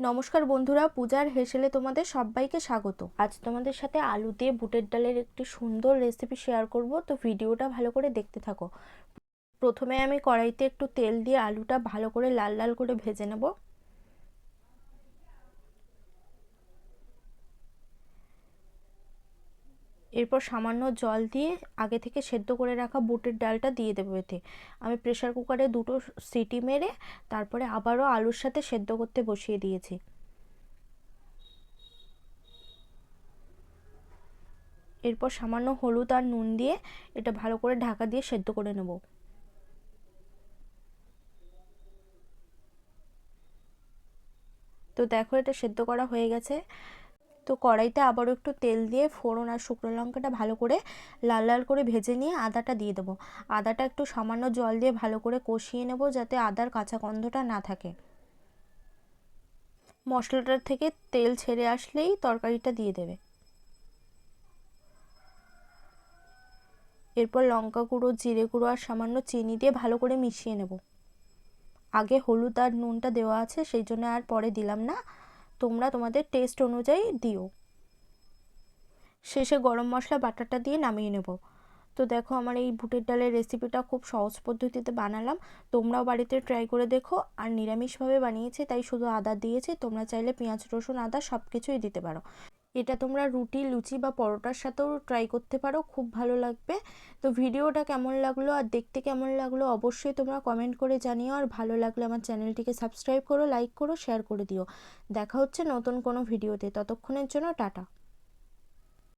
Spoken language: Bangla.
নমস্কার বন্ধুরা, পূজার হেসেলে তোমাদের সবাইকে স্বাগত। আজ তোমাদের সাথে আলু দিয়ে বুটের ডালের একটি সুন্দর রেসিপি শেয়ার করব, তো ভিডিওটা ভালো করে দেখতে থাকো। প্রথমে আমি কড়াইতে একটু তেল দিয়ে আলুটা ভালো করে লাল লাল করে ভেজে নেব। এরপর সামান্য জল দিয়ে আগে থেকে সেদ্ধ করে রাখা বুটের ডালটা দিয়ে দেবো। এতে আমি প্রেসার কুকারে 2টো সিটি মেরে তারপরে আবারও আলুর সাথে সেদ্ধ করতে বসিয়ে দিয়েছি। এরপর সামান্য হলুদ আর নুন দিয়ে এটা ভালো করে ঢাকা দিয়ে সেদ্ধ করে নেব। তো দেখো, এটা সেদ্ধ করা হয়ে গেছে। তো কড়াইতে আবারও একটু তেল দিয়ে ফোড়ন আর শুকনো লঙ্কাটা ভালো করে লাল লাল করে ভেজে নিয়ে আদাটা দিয়ে দেবো। আদাটা একটু সামান্য জল দিয়ে ভালো করে কষিয়ে নেব, যাতে আদার কাঁচা গন্ধটা না থাকে। মশলাটার থেকে তেল ছেড়ে আসলেই তরকারিটা দিয়ে দেবে। এরপর লঙ্কা গুঁড়ো, জিরে গুঁড়ো আর সামান্য চিনি দিয়ে ভালো করে মিশিয়ে নেব। আগে হলুদ আর নুনটা দেওয়া আছে, সেই জন্য আর পরে দিলাম না, তোমরা তোমাদের টেস্ট অনুযায়ী দিও। শেষে গরম মশলা বাটাটা দিয়ে নামিয়ে নেব। তো দেখো, আমার এই বুটের ডালের রেসিপিটা খুব সহজ পদ্ধতিতে বানালাম, তোমরাও বাড়িতে ট্রাই করে দেখো। আর নিরামিষভাবে বানিয়েছি, তাই শুধু আদা দিয়েছি, তোমরা চাইলে পেঁয়াজ রসুন আদা সব কিছুই দিতে পারো। এটা তোমরা রুটি, লুচি বা পরোটার সাথেও ট্রাই করতে পারো, খুব ভালো লাগবে। তো ভিডিওটা কেমন লাগলো আর দেখতে কেমন লাগলো অবশ্যই তোমরা কমেন্ট করে জানিও। আর ভালো লাগলে আমার চ্যানেলটিকে সাবস্ক্রাইব করো, লাইক করো, শেয়ার করে দিও। দেখা হচ্ছে নতুন কোনো ভিডিওতে, ততক্ষণের জন্য টাটা।